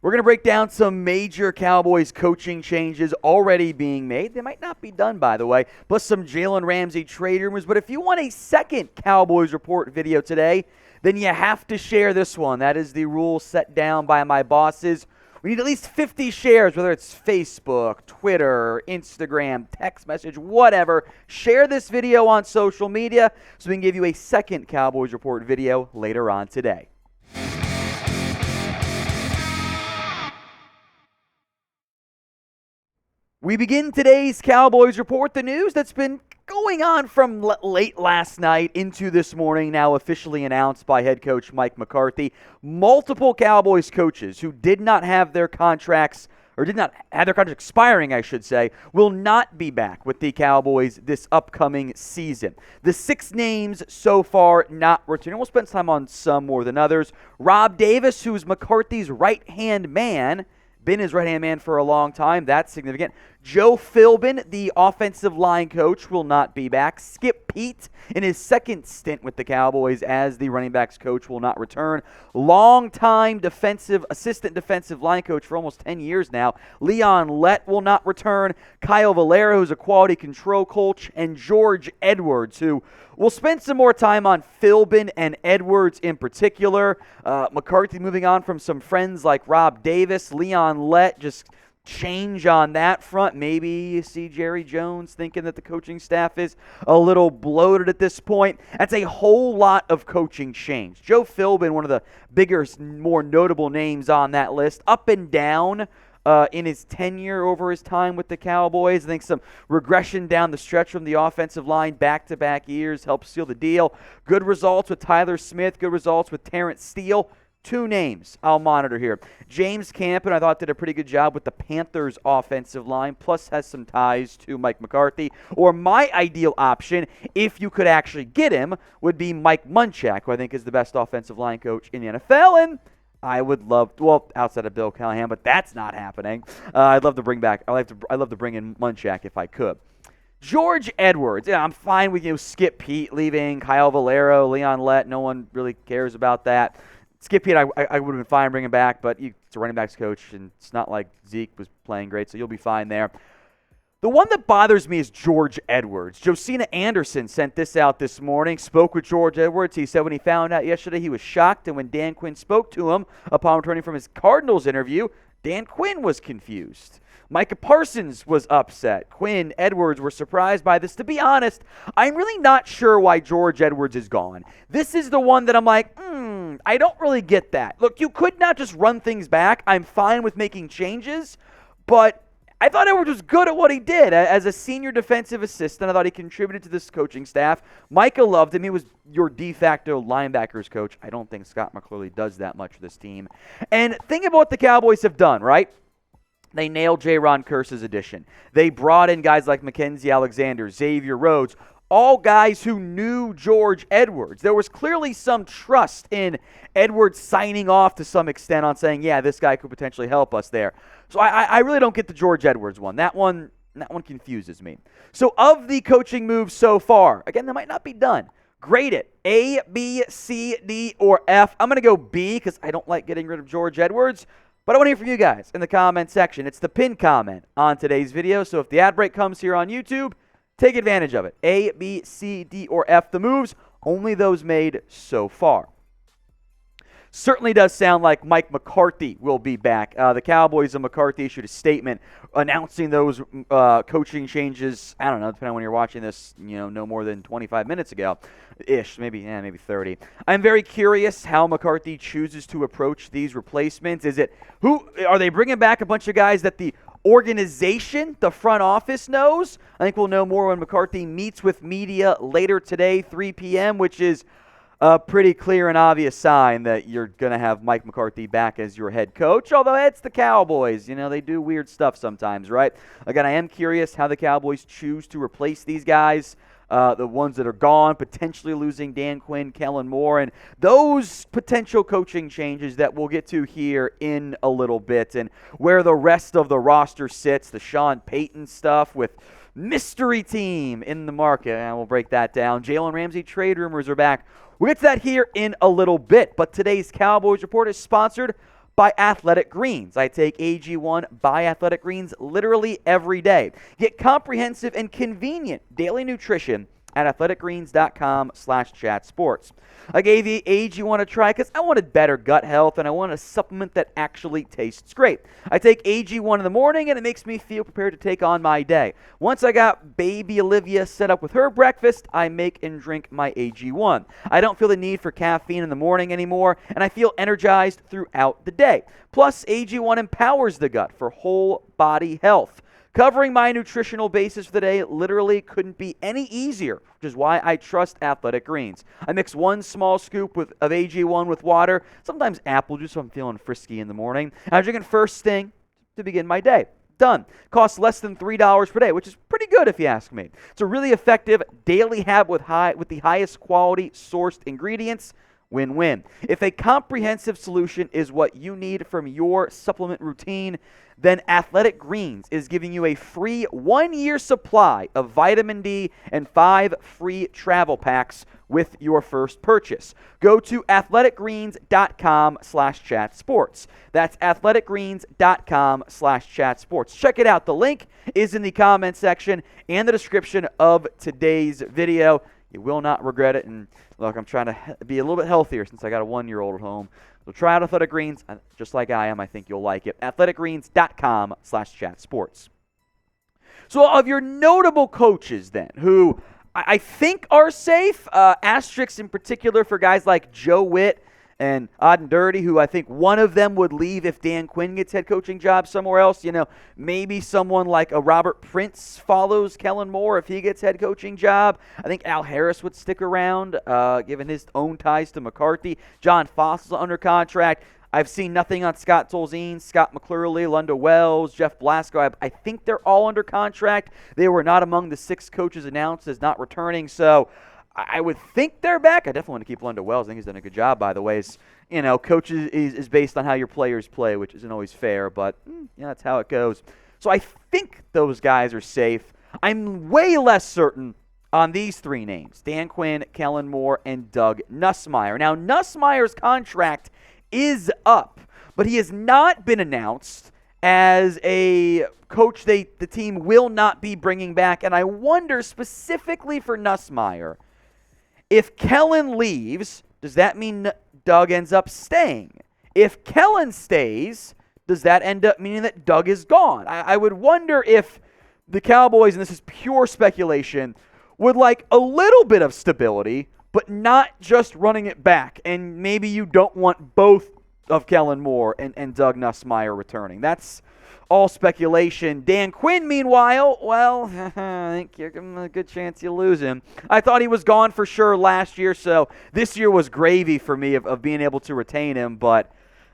We're going to break down some major Cowboys coaching changes already being made. They might not be done, by the way, plus some Jalen Ramsey trade rumors. But if you want a second Cowboys Report video today, then you have to share this one. That is the rule set down by my bosses. We need at least 50 shares, whether it's Facebook, Twitter, Instagram, text message, whatever. Share this video on social media so we can give you a second Cowboys Report video later on today. We begin today's Cowboys Report, the news that's been going on from late last night into this morning, now officially announced by head coach Mike McCarthy. Multiple Cowboys coaches who did not have their contracts, or did not have their contracts expiring, I should say, will not be back with the Cowboys this upcoming season. The 6 names so far not returning. We'll spend time on some more than others. Rob Davis, who's McCarthy's right-hand man, been his right-hand man for a long time. That's significant. Joe Philbin, the offensive line coach, will not be back. Skip Peete, in his second stint with the Cowboys as the running backs coach, will not return. Long-time assistant defensive line coach for almost 10 years now, Leon Lett, will not return. Kyle Valero, who's a quality control coach, and George Edwards, who we'll spend some more time on Philbin and Edwards in particular. McCarthy moving on from some friends like Rob Davis. Leon Lett, just change on that front. Maybe you see Jerry Jones thinking that the coaching staff is a little bloated at this point. That's a whole lot of coaching change. Joe Philbin, one of the bigger, more notable names on that list, up and down in his tenure over his time with the Cowboys. I think some regression down the stretch from the offensive line back-to-back years helped seal the deal. Good results with Tyler Smith, good results with Terrence Steele. 2 names I'll monitor here. James Campen, I thought, did a pretty good job with the Panthers offensive line, plus has some ties to Mike McCarthy. Or my ideal option, if you could actually get him, would be Mike Munchak, who I think is the best offensive line coach in the NFL, and I would love, well, outside of Bill Callahan, but that's not happening. I'd love to bring back, I'd love to bring in Munchak if I could. George Edwards, yeah, I'm fine with Skip Peete leaving, Kyle Valero, Leon Lett, no one really cares about that. Skip Peete, I would have been fine bringing back, but it's a running backs coach, and it's not like Zeke was playing great, so you'll be fine there. The one that bothers me is George Edwards. Josina Anderson sent this out this morning, spoke with George Edwards. He said when he found out yesterday he was shocked, and when Dan Quinn spoke to him upon returning from his Cardinals interview, Dan Quinn was confused. Micah Parsons was upset. Quinn, Edwards were surprised by this. To be honest, I'm really not sure why George Edwards is gone. This is the one that I'm like, I don't really get that. Look, you could not just run things back. I'm fine with making changes, but I thought Edwards was good at what he did. As a senior defensive assistant, I thought he contributed to this coaching staff. Micah loved him. He was your de facto linebackers coach. I don't think Scott McCloughan does that much for this team. And think about what the Cowboys have done, right? They nailed J-Ron Kearse's addition. They brought in guys like Mackenzie Alexander, Xavier Rhodes, all guys who knew George Edwards. There was clearly some trust in Edwards signing off to some extent on saying, yeah, this guy could potentially help us there. So I really don't get the George Edwards one. That one confuses me. So of the coaching moves so far, again, they might not be done. Grade it. A, B, C, D, or F. I'm going to go B because I don't like getting rid of George Edwards. But I want to hear from you guys in the comment section. It's the pinned comment on today's video. So if the ad break comes here on YouTube, take advantage of it. A, B, C, D, or F. The moves, only those made so far. Certainly does sound like Mike McCarthy will be back. The Cowboys and McCarthy issued a statement announcing those coaching changes. I don't know, depending on when you're watching this, no more than 25 minutes ago-ish, maybe 30. I'm very curious how McCarthy chooses to approach these replacements. Who are they bringing back? A bunch of guys that the organization, the front office knows? I think we'll know more when McCarthy meets with media later today, 3 p.m., which is a pretty clear and obvious sign that you're going to have Mike McCarthy back as your head coach, although it's the Cowboys. They do weird stuff sometimes, right? Again, I am curious how the Cowboys choose to replace these guys, the ones that are gone, potentially losing Dan Quinn, Kellen Moore, and those potential coaching changes that we'll get to here in a little bit, and where the rest of the roster sits, the Sean Payton stuff with mystery team in the market, and we'll break that down. Jalen Ramsey trade rumors are back. We'll get to that here in a little bit, but today's Cowboys Report is sponsored by Athletic Greens. I take AG1 by Athletic Greens literally every day. Get comprehensive and convenient daily nutrition at athleticgreens.com/chatsports. I gave the AG1 a try because I wanted better gut health and I wanted a supplement that actually tastes great. I take AG1 in the morning and it makes me feel prepared to take on my day. Once I got baby Olivia set up with her breakfast, I make and drink my AG1. I don't feel the need for caffeine in the morning anymore and I feel energized throughout the day. Plus, AG1 empowers the gut for whole body health. Covering my nutritional basis for the day literally couldn't be any easier, which is why I trust Athletic Greens. I mix 1 small scoop of AG1 with water, sometimes apple juice if I'm feeling frisky in the morning. I drink it first thing to begin my day. Done. Costs less than $3 per day, which is pretty good if you ask me. It's a really effective daily habit with the highest quality sourced ingredients. Win-win. If a comprehensive solution is what you need from your supplement routine, then Athletic Greens is giving you a free 1-year supply of vitamin D and 5 free travel packs with your first purchase. Go to athleticgreens.com/chatsports. That's athleticgreens.com/chatsports. Check it out. The link is in the comment section and the description of today's video. You will not regret it. And look, I'm trying to be a little bit healthier since I got a 1-year-old at home. So try out Athletic Greens, just like I am. I think you'll like it. athleticgreens.com/chatsports. So of your notable coaches then, who I think are safe, asterisks in particular for guys like Joe Witt and Odd and Dirty, who I think one of them would leave if Dan Quinn gets head coaching job somewhere else. You know, maybe someone like a Robert Prince follows Kellen Moore if he gets head coaching job. I think Al Harris would stick around, given his own ties to McCarthy. John Fossil's under contract. I've seen nothing on Scott Tolzien, Scott McClurley, Lunda Wells, Jeff Blasco. I think they're all under contract. They were not among the 6 coaches announced as not returning, so I would think they're back. I definitely want to keep Lunda Wells. I think he's done a good job, by the way. Coaches is based on how your players play, which isn't always fair, but that's how it goes. So I think those guys are safe. I'm way less certain on these 3 names: Dan Quinn, Kellen Moore, and Doug Nussmeier. Now, Nussmeier's contract is up, but he has not been announced as a coach the team will not be bringing back. And I wonder specifically for Nussmeier, if Kellen leaves, does that mean Doug ends up staying? If Kellen stays, does that end up meaning that Doug is gone? I would wonder if the Cowboys, and this is pure speculation, would like a little bit of stability, but not just running it back. And maybe you don't want both of Kellen Moore and Doug Nussmeier returning. That's all speculation. Dan Quinn, meanwhile, well, I think you're giving him a good chance you lose him. I thought he was gone for sure last year, so this year was gravy for me of being able to retain him, but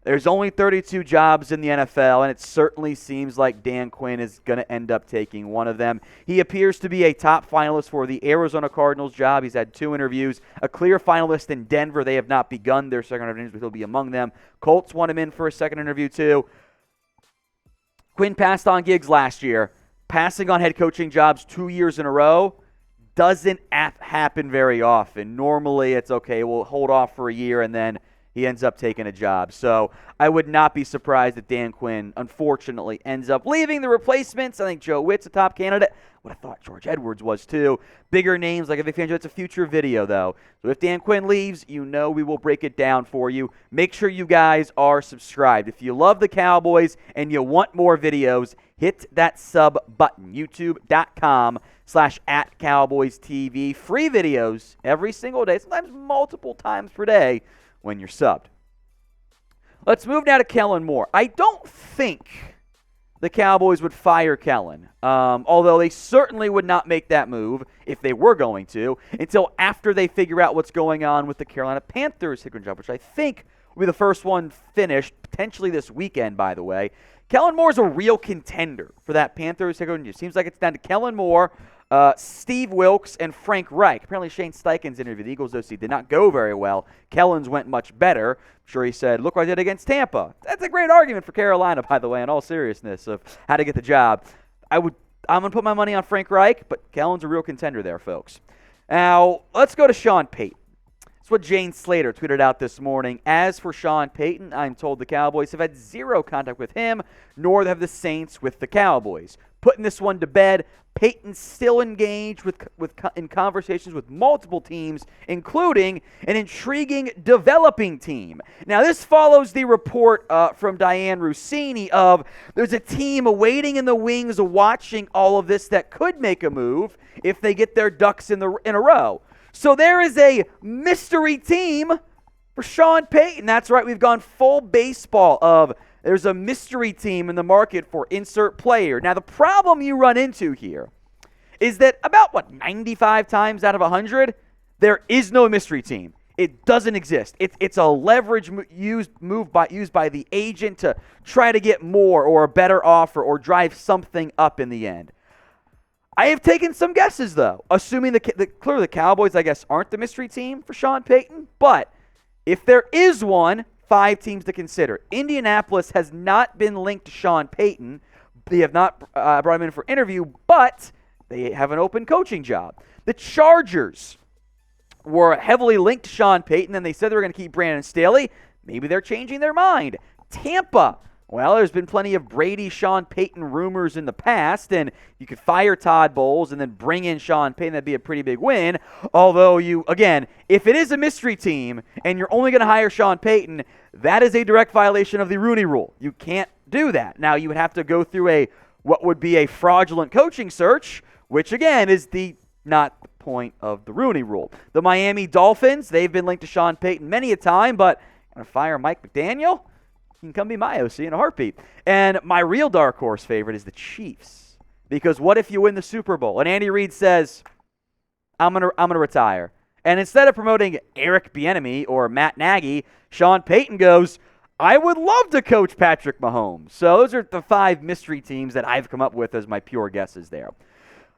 there's only 32 jobs in the NFL, and it certainly seems like Dan Quinn is going to end up taking one of them. He appears to be a top finalist for the Arizona Cardinals job. He's had 2 interviews. A clear finalist in Denver. They have not begun their second interviews, but he'll be among them. Colts want him in for a second interview, too. Quinn passed on gigs last year. Passing on head coaching jobs 2 years in a row doesn't happen very often. Normally, it's okay, we'll hold off for a year, and then he ends up taking a job. So I would not be surprised if Dan Quinn, unfortunately, ends up leaving. The replacements, I think Joe Witt's a top candidate. What I thought George Edwards was, too. Bigger names like Vic Fangio. It's a future video, though. So if Dan Quinn leaves, we will break it down for you. Make sure you guys are subscribed. If you love the Cowboys and you want more videos, hit that sub button. YouTube.com/@CowboysTV. Free videos every single day, sometimes multiple times per day when you're subbed. Let's move now to Kellen Moore. I don't think the Cowboys would fire Kellen, although they certainly would not make that move if they were going to until after they figure out what's going on with the Carolina Panthers head coaching job, which I think will be the first one finished potentially this weekend, by the way. Kellen Moore is a real contender for that Panthers head coaching job. It seems like it's down to Kellen Moore, Steve Wilks, and Frank Reich. Apparently Shane Steichen's interview, the Eagles OC, did not go very well. Kellen's went much better. I'm sure he said, look what I did against Tampa. That's a great argument for Carolina, by the way, in all seriousness, of how to get the job. I'm going to put my money on Frank Reich, but Kellen's a real contender there, folks. Now, let's go to Sean Payton. That's what Jane Slater tweeted out this morning. As for Sean Payton, I'm told the Cowboys have had zero contact with him, nor have the Saints with the Cowboys. Putting this one to bed, Payton's still engaged in conversations with multiple teams, including an intriguing developing team. Now, this follows the report from Diane Rossini of there's a team waiting in the wings watching all of this that could make a move if they get their ducks in a row. So there is a mystery team for Sean Payton. That's right, we've gone full baseball of there's a mystery team in the market for insert player. Now, the problem you run into here is that about, 95 times out of 100, there is no mystery team. It doesn't exist. It's a leverage used by the agent to try to get more or a better offer or drive something up in the end. I have taken some guesses, though, assuming clearly the Cowboys, I guess, aren't the mystery team for Sean Payton. But if there is one, 5 teams to consider. Indianapolis has not been linked to Sean Payton. They have not brought him in for interview, but they have an open coaching job. The Chargers were heavily linked to Sean Payton, and they said they were going to keep Brandon Staley. Maybe they're changing their mind. Tampa. Well, there's been plenty of Brady, Sean Payton rumors in the past, and you could fire Todd Bowles and then bring in Sean Payton. That'd be a pretty big win. Although, if it is a mystery team and you're only going to hire Sean Payton, that is a direct violation of the Rooney Rule. You can't do that. Now, you would have to go through what would be a fraudulent coaching search, which, again, is not the point of the Rooney Rule. The Miami Dolphins, they've been linked to Sean Payton many a time, but going to fire Mike McDaniel? He can come be my OC in a heartbeat. And my real dark horse favorite is the Chiefs. Because what if you win the Super Bowl and Andy Reid says, I'm gonna retire. And instead of promoting Eric Bieniemy or Matt Nagy, Sean Payton goes, I would love to coach Patrick Mahomes. So those are the 5 mystery teams that I've come up with as my pure guesses there.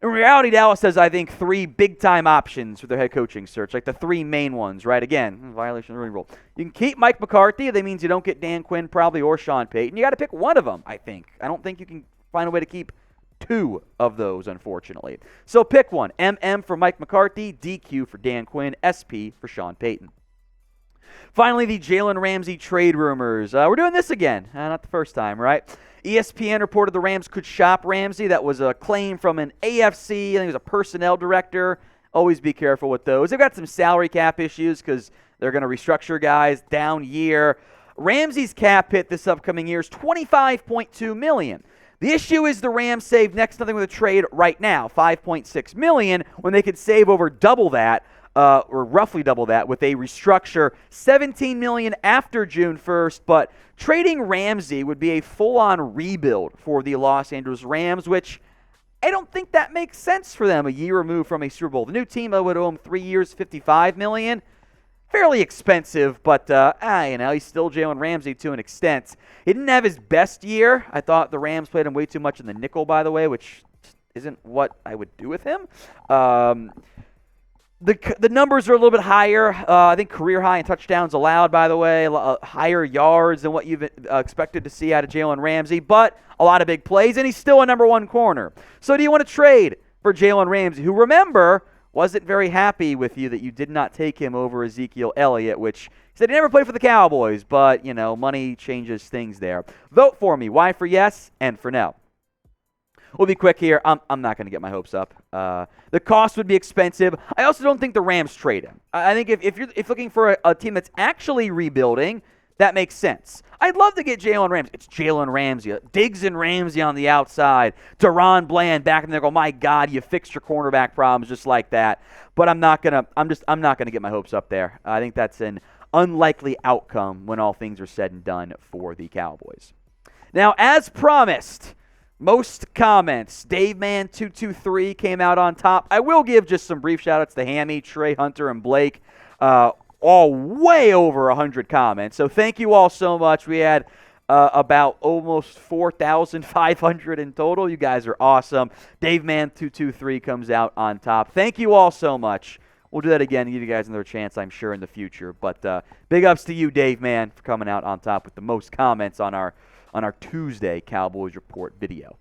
In reality, Dallas has, I think, 3 big-time options for their head coaching search, like the 3 main ones, right? Again, violation of the Rooney Rule. You can keep Mike McCarthy. That means you don't get Dan Quinn probably or Sean Payton. You got to pick one of them, I think. I don't think you can find a way to keep 2 of those, unfortunately. So pick one. MM for Mike McCarthy, DQ for Dan Quinn, SP for Sean Payton. Finally, the Jalen Ramsey trade rumors. We're doing this again. Not the first time, right? ESPN reported the Rams could shop Ramsey. That was a claim from an AFC. I think it was a personnel director. Always be careful with those. They've got some salary cap issues because they're going to restructure guys, down year. Ramsey's cap hit this upcoming year is $25.2 million. The issue is the Rams save next to nothing with a trade right now, $5.6 million, when they could save over double that. Or roughly double that with a restructure, $17 million after June 1st, but trading Ramsey would be a full-on rebuild for the Los Angeles Rams, which I don't think that makes sense for them a year removed from a Super Bowl. The new team would owe him 3 years, $55 million. Fairly expensive, but he's still Jalen Ramsey to an extent. He didn't have his best year. I thought the Rams played him way too much in the nickel, by the way, which isn't what I would do with him. The numbers are a little bit higher. I think career high in touchdowns allowed, by the way, higher yards than what you've expected to see out of Jalen Ramsey, but a lot of big plays, and he's still a number 1 corner. So do you want to trade for Jalen Ramsey, who, remember, wasn't very happy with you that you did not take him over Ezekiel Elliott, which he said he never played for the Cowboys, but, money changes things there. Vote for me. Y for yes, N for no. We'll be quick here. I'm not going to get my hopes up. The cost would be expensive. I also don't think the Rams trade him. I think if you're looking for a team that's actually rebuilding, that makes sense. I'd love to get Jalen Ramsey. It's Jalen Ramsey. Diggs and Ramsey on the outside. Deron Bland back in there. Go, my God, you fixed your cornerback problems just like that. But I'm not gonna get my hopes up there. I think that's an unlikely outcome when all things are said and done for the Cowboys. Now, as promised, most comments. DaveMan223 came out on top. I will give just some brief shout-outs to Hammy, Trey, Hunter, and Blake. All way over 100 comments. So thank you all so much. We had about almost 4,500 in total. You guys are awesome. DaveMan223 comes out on top. Thank you all so much. We'll do that again and give you guys another chance, I'm sure, in the future. But big ups to you, Dave Man, for coming out on top with the most comments on our Tuesday Cowboys Report video.